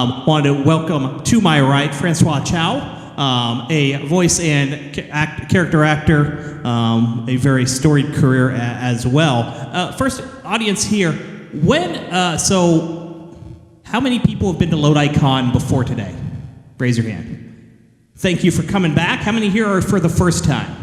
Wanted to welcome to my right François Chau, a voice and character actor, a very storied career as well. First, audience here, how many people have been to Lodi Con before today? Raise your hand. Thank you for coming back. How many here are for the first time?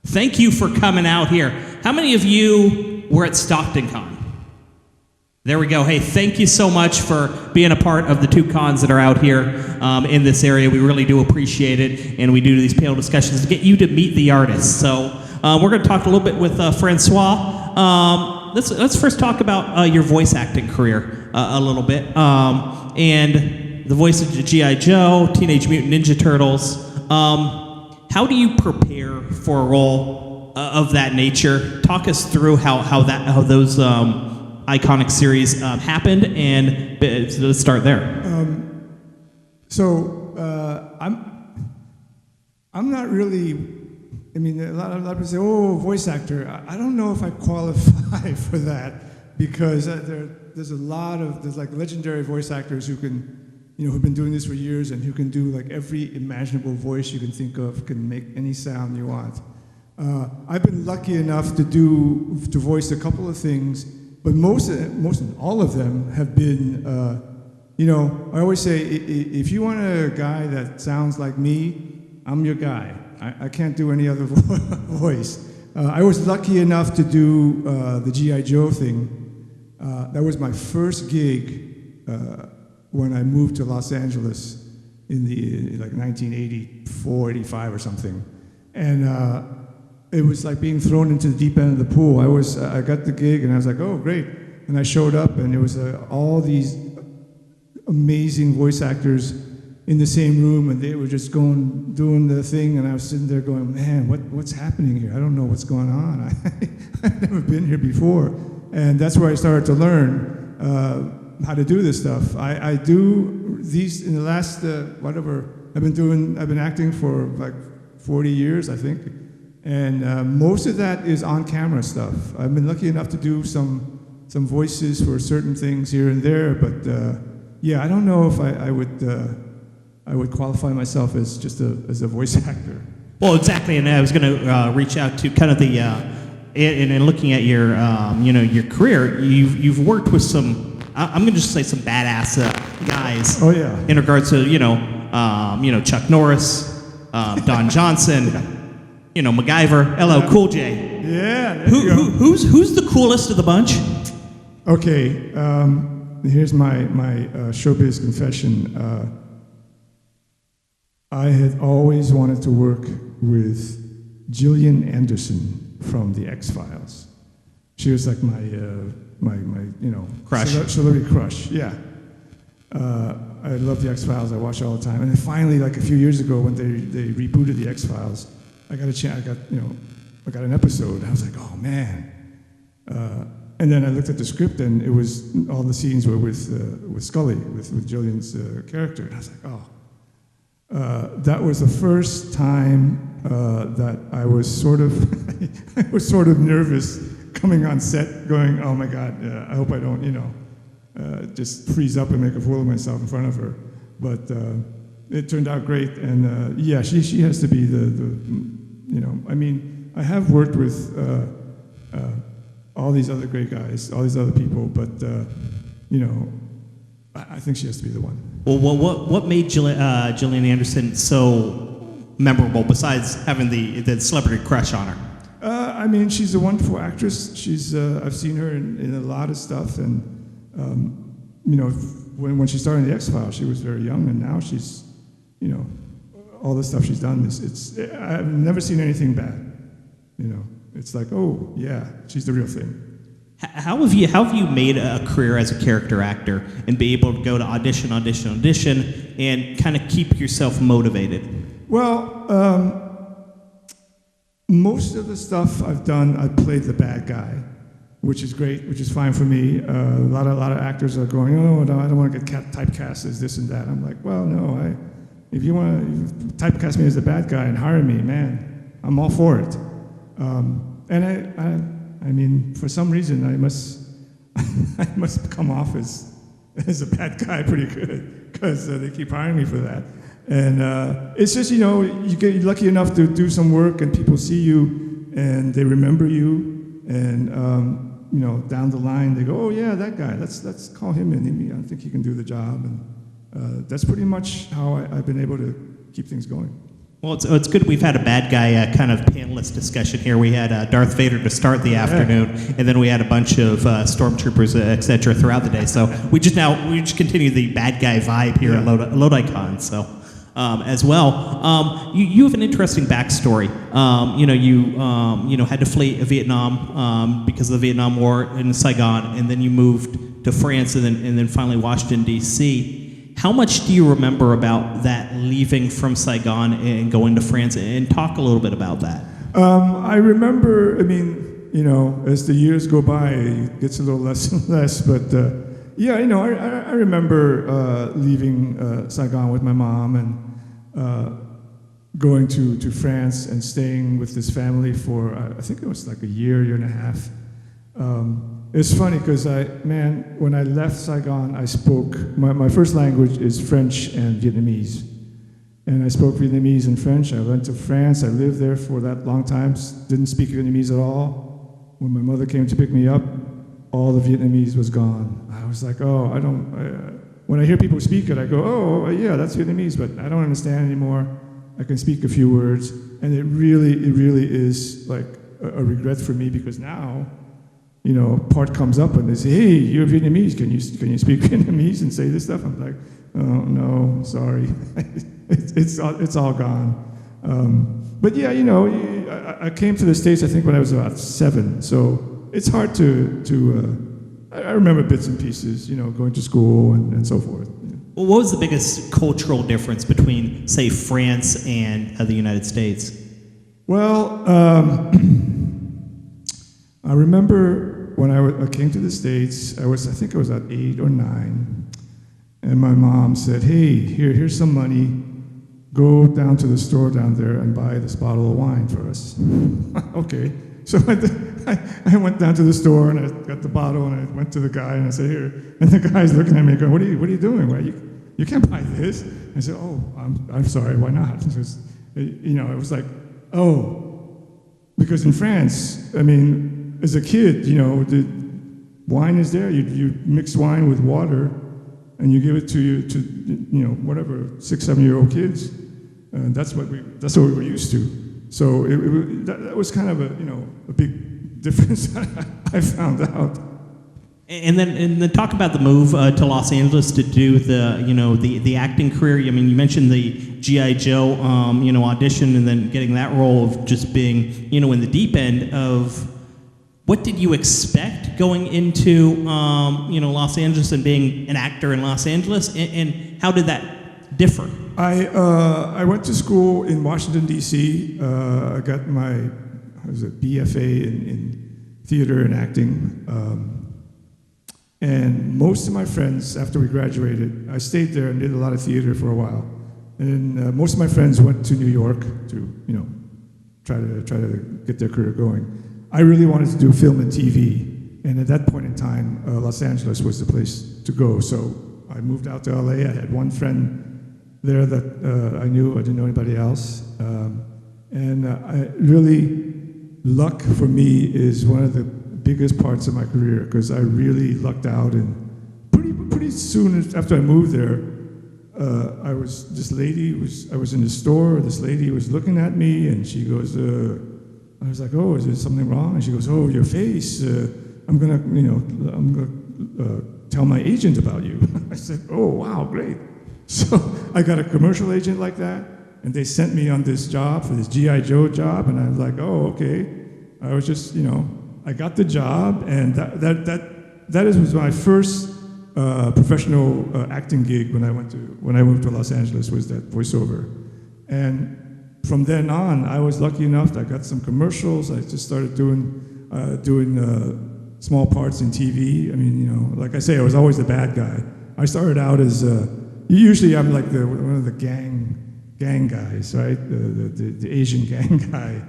Thank you for coming out here. How many of you were at Stockton Con? There we go. Hey, thank you so much for being a part of the two cons that are out here in this area. We really do appreciate it, and we do these panel discussions to get you to meet the artists. So we're going to talk a little bit with Francois. Let's first talk about your voice acting career a little bit, and the voice of G.I. Joe, Teenage Mutant Ninja Turtles. How do you prepare for a role of that nature? Talk us through how those iconic series happened, and let's start there. I'm not really. I mean, a lot of people say, "Oh, voice actor." I don't know if I qualify for that because there's like legendary voice actors who've been doing this for years and who can do like every imaginable voice you can think of, can make any sound you want. I've been lucky enough to voice a couple of things. But most all of them have been, I always say, if you want a guy that sounds like me, I'm your guy. I can't do any other voice. I was lucky enough to do the G.I. Joe thing. That was my first gig when I moved to Los Angeles in the 1984, 85 or something. And it was like being thrown into the deep end of the pool. I got the gig and I was like, oh, great. And I showed up and it was all these amazing voice actors in the same room, and they were just doing the thing, and I was sitting there going, man, what's happening here? I don't know what's going on. I've never been here before. And that's where I started to learn how to do this stuff. I do these in the last, I've been acting for like 40 years, I think. And most of that is on-camera stuff. I've been lucky enough to do some voices for certain things here and there, but I don't know if I would qualify myself as just as a voice actor. Well, exactly, and I was going to reach out to kind of the in looking at your your career. You've worked with some, I'm going to just say some badass guys. Oh yeah. In regards to Chuck Norris, Don Johnson. MacGyver, LL Cool J. Yeah. Who's the coolest of the bunch? Okay, here's my showbiz confession. I had always wanted to work with Gillian Anderson from the X-Files. She was like my crush. Celebrity crush. Yeah. I love the X-Files. I watch it all the time. And then finally, like a few years ago, when they rebooted the X-Files, I got a chance. I got an episode. I was like, oh man. And then I looked at the script, and it was all the scenes were with Scully, with Gillian's character. And I was like, oh. That was the first time that I was sort of nervous coming on set, going, oh my God, I hope I don't, just freeze up and make a fool of myself in front of her. But it turned out great, and she has to be I have worked with all these other great guys, all these other people, but I think she has to be the one. Well, what made Gillian Anderson so memorable besides having the celebrity crush on her? She's a wonderful actress. I've seen her in a lot of stuff, and when she started in the X-Files, she was very young, and now she's, all the stuff she's done. I've never seen anything bad. It's like, oh yeah, she's the real thing. How have you made a career as a character actor and be able to go to audition, and kind of keep yourself motivated? Well, most of the stuff I've done, I played the bad guy, which is great, which is fine for me. A lot of actors are going, oh no, I don't want to get typecast as this and that. I'm like, well, no, if you want to typecast me as the bad guy and hire me, man, I'm all for it. And for some reason, I must come off as as a bad guy pretty good because they keep hiring me for that. And it's just, you get lucky enough to do some work and people see you and they remember you. And, down the line they go, oh yeah, that guy, let's call him in. I think he can do the job. And that's pretty much how I've been able to keep things going. Well, it's good we've had a bad guy kind of panelist discussion here. We had Darth Vader to start the afternoon, and then we had a bunch of stormtroopers, et cetera, throughout the day. So we just continue the bad guy vibe here at LodiCon. So as well, you have an interesting backstory. You had to flee Vietnam because of the Vietnam War in Saigon, and then you moved to France, and then finally Washington D.C. How much do you remember about that leaving from Saigon and going to France? And talk a little bit about that. I remember, as the years go by, it gets a little less and less. But I remember leaving Saigon with my mom and going to France and staying with this family for, I think it was like a year and a half. It's funny because when I left Saigon, I spoke, my first language is French and Vietnamese. And I spoke Vietnamese and French. I went to France, I lived there for that long time, didn't speak Vietnamese at all. When my mother came to pick me up, all the Vietnamese was gone. I was like, when I hear people speak it, I go, oh yeah, that's Vietnamese, but I don't understand anymore. I can speak a few words. And it really is like a regret for me because now, part comes up and they say, hey, you're Vietnamese, can you speak Vietnamese and say this stuff? I'm like, oh, no, sorry. it's all gone. But yeah, I came to the States, I think, when I was about 7. So it's hard I remember bits and pieces, going to school and so forth. Well, what was the biggest cultural difference between, say, France and the United States? Well, I remember when I came to the States, I think I was at 8 or 9, and my mom said, hey, here's some money, go down to the store down there and buy this bottle of wine for us. Okay, so I went down to the store and I got the bottle and I went to the guy and I said, here, and the guy's looking at me going, what are you doing? Well, you can't buy this. I said, oh, I'm sorry, why not? Because, it was like, oh, because in France, as a kid, the wine is there. You mix wine with water, and you give it to whatever 6-7-year-old kids. That's what we were used to. So that was kind of a big difference I found out. And then talk about the move to Los Angeles to do the acting career. You mentioned the G.I. Joe audition, and then getting that role of just being in the deep end of. What did you expect going into Los Angeles and being an actor in Los Angeles, and how did that differ? I went to school in Washington D.C. I got my BFA in theater and acting, and most of my friends after we graduated, I stayed there and did a lot of theater for a while, and most of my friends went to New York to try to get their career going. I really wanted to do film and TV, and at that point in time, Los Angeles was the place to go. So I moved out to LA. I had one friend there that I knew. I didn't know anybody else. Luck for me is one of the biggest parts of my career because I really lucked out. And pretty soon after I moved there, I was in the store. This lady was looking at me, and she goes. I was like, oh, is there something wrong? And she goes, oh, your face. I'm gonna tell my agent about you. I said, oh, wow, great. So I got a commercial agent like that, and they sent me on this job for this G.I. Joe job, and I was like, oh, okay. I was just, I got the job, and that was my first professional acting gig when I moved to Los Angeles, was that voiceover. And from then on, I was lucky enough that I got some commercials. I just started doing small parts in TV. Like I say, I was always the bad guy. I started out as usually I'm like one of the gang guys, right? The Asian gang guy.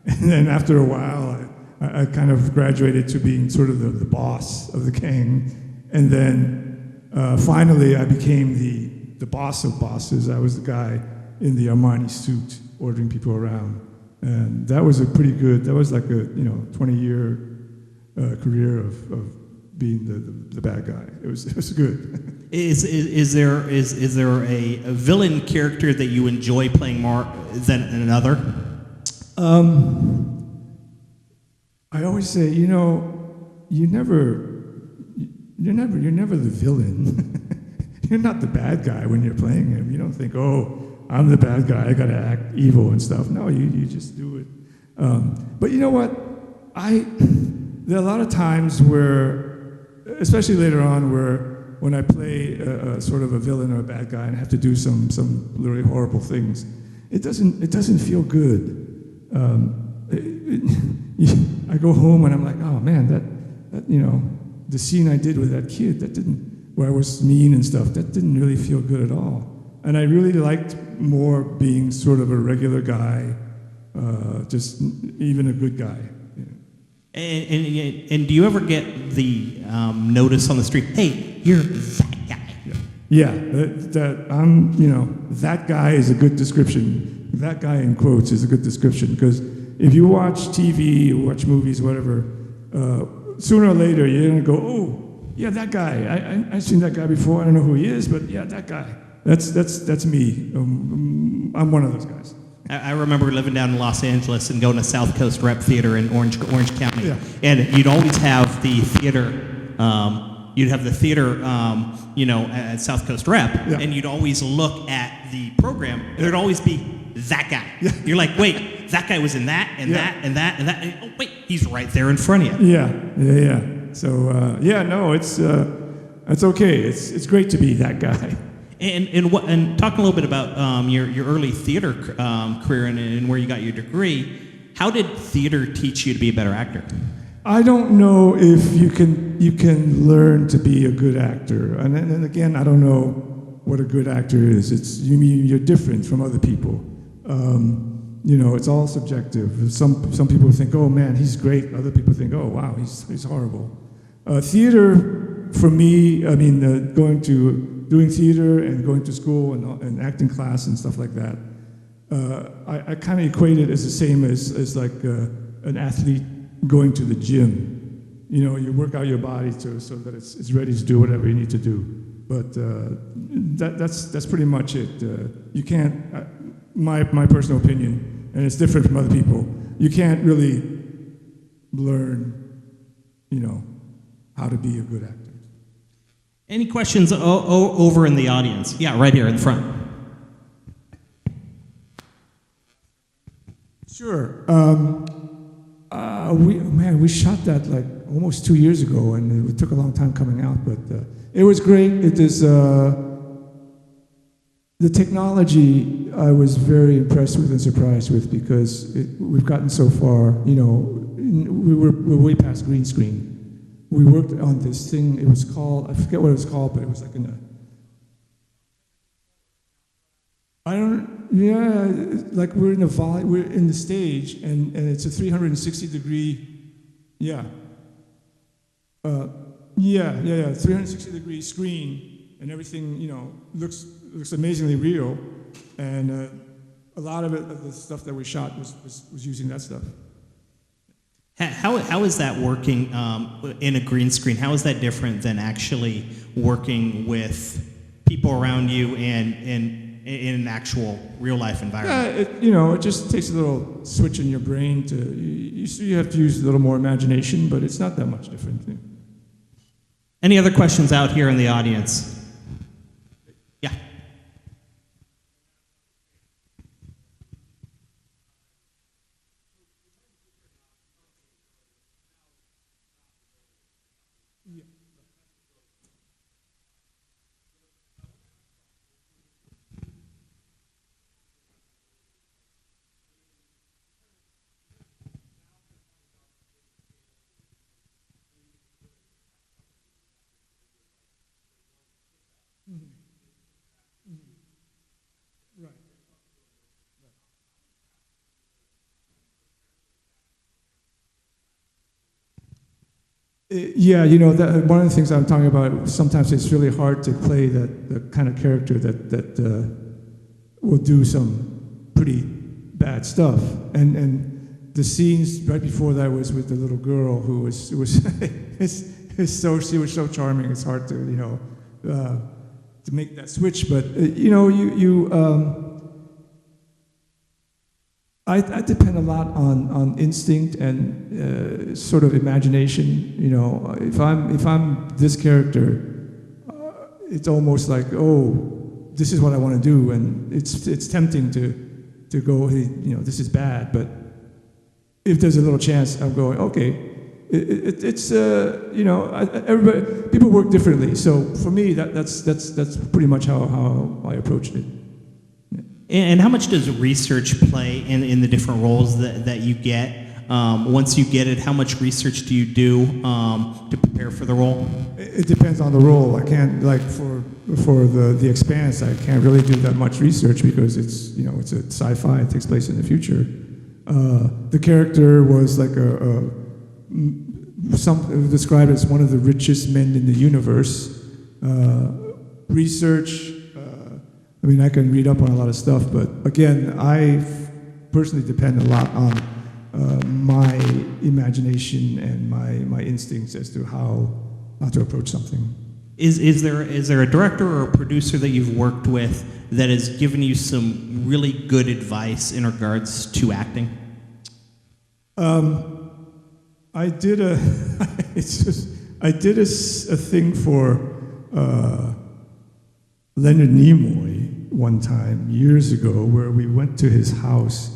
And then after a while, I kind of graduated to being sort of the boss of the gang. And then Finally, I became the boss of bosses. I was the guy in the Armani suit ordering people around. And that was that was like a 20-year career of being the bad guy. It was good. Is there a villain character that you enjoy playing more than another? I always say, you're never the villain. You're not the bad guy when you're playing him. You don't think, oh, I'm the bad guy, I gotta act evil and stuff. No, you just do it. But you know what? There are a lot of times where, especially later on, when I play sort of a villain or a bad guy and I have to do some really horrible things, it doesn't feel good. I go home and I'm like, oh man, that the scene I did with that kid, where I was mean and stuff, that didn't really feel good at all. And I really liked more being sort of a regular guy, just even a good guy. And do you ever get the notice on the street, hey, you're that guy? Yeah, that guy is a good description. That guy in quotes is a good description, because if you watch TV, or watch movies, whatever, sooner or later you're gonna go, oh, yeah, that guy. I've seen that guy before. I don't know who he is, but yeah, that guy. That's me. I'm one of those guys. I remember living down in Los Angeles and going to South Coast Rep Theater in Orange County, yeah. And you'd always have the theater. You'd have the theater, at South Coast Rep, yeah. And you'd always look at the program. And there'd always be that guy. Yeah. You're like, wait, that guy was in that, and yeah. that, and that, and that. And, oh, wait, he's right there in front of you. Yeah. So it's okay. It's great to be that guy. And talk a little bit about your early theater career and where you got your degree. How did theater teach you to be a better actor? I don't know if you can learn to be a good actor, and again, I don't know what a good actor is. You're different from other people. It's all subjective. Some people think, oh man, he's great. Other people think, oh wow, he's horrible. Theater for me, doing theater and going to school and acting class and stuff like that, I kind of equate it as the same as like an athlete going to the gym. You work out your body so that it's ready to do whatever you need to do. But that's pretty much it. You can't, my personal opinion, and it's different from other people, you can't really learn, how to be a good actor. Any questions over in the audience? Yeah, right here in the front. Sure. We shot that like almost 2 years ago, and it took a long time coming out, but it was great. It is the technology I was very impressed with and surprised with, because we've gotten so far. We're way past green screen. We worked on this thing. It was called, I forget what it was called, but it was like we're in the stage, and it's a 360 degree, 360 degree screen, and everything, looks amazingly real, and a lot of the stuff that we shot was using that stuff. How is that working in a green screen? How is that different than actually working with people around you and in an actual real life environment? Yeah, it just takes a little switch in your brain to you have to use a little more imagination, but it's not that much different. Any other questions out here in the audience? Yeah. Yeah, one of the things I'm talking about, sometimes it's really hard to play the kind of character that will do some pretty bad stuff. And the scenes right before that was with the little girl who was she was so charming. It's hard to to make that switch. But I depend a lot on instinct and sort of imagination. If I'm this character, it's almost like, oh, this is what I want to do, and it's tempting to go, hey, this is bad. But if there's a little chance, I'm going, okay. Everybody, people work differently. So for me, that's pretty much how I approached it. And how much does research play in the different roles that you get? Once you get it, how much research do you do to prepare for the role? It depends on the role. I can't, like for the Expanse, I can't really do that much research because it's a sci-fi. It takes place in the future. The character was like some described as one of the richest men in the universe. Research. I can read up on a lot of stuff, but again, I personally depend a lot on my imagination and my instincts as to how to approach something. Is there a director or a producer that you've worked with that has given you some really good advice in regards to acting? I did a thing for Leonard Nimoy one time years ago, where we went to his house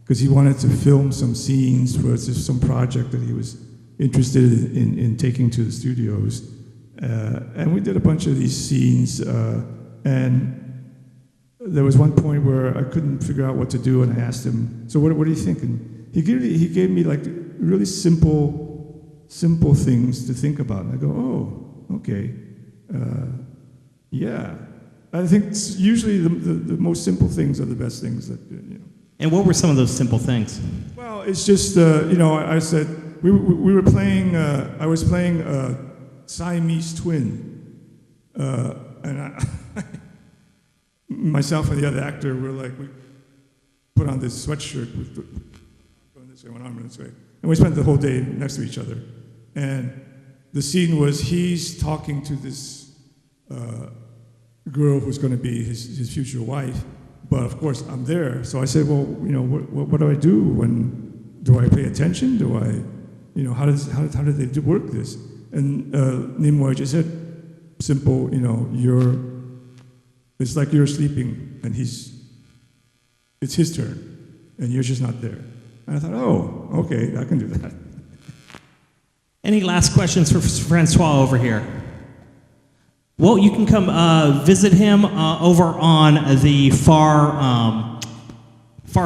because he wanted to film some scenes for some project that he was interested in taking to the studios, and we did a bunch of these scenes. And there was one point where I couldn't figure out what to do, and I asked him, "So what are you thinking?" He gave me like really simple things to think about, and I go, "Oh, okay, yeah." I think usually the most simple things are the best things that. And what were some of those simple things? Well, it's just I said we were playing. I was playing a Siamese twin, and myself and the other actor were like, we put on this sweatshirt with going this way, one arm this way, and we spent the whole day next to each other. And the scene was he's talking to this girl who's going to be his future wife, but of course I'm there. So I said, well, what do I do? Do I pay attention? Do I, how do they work this? And Nimoy just said, simple, it's like you're sleeping and it's his turn, and you're just not there. And I thought, oh, okay, I can do that. Any last questions for Francois over here? Well, you can come visit him over on the far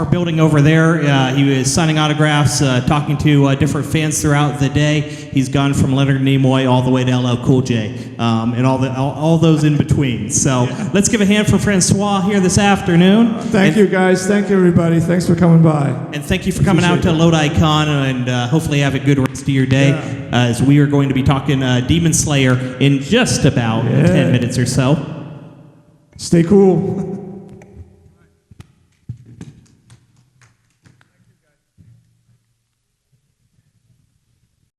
building over there. He was signing autographs, talking to different fans throughout the day. He's gone from Leonard Nimoy all the way to LL Cool J, and all those in between. So let's give a hand for Francois here this afternoon. Thank you, guys. Thank you, everybody. Thanks for coming by. And thank you for coming out to Lodi Con, and hopefully have a good rest of your day, as we are going to be talking Demon Slayer in just about 10 minutes or so. Stay cool.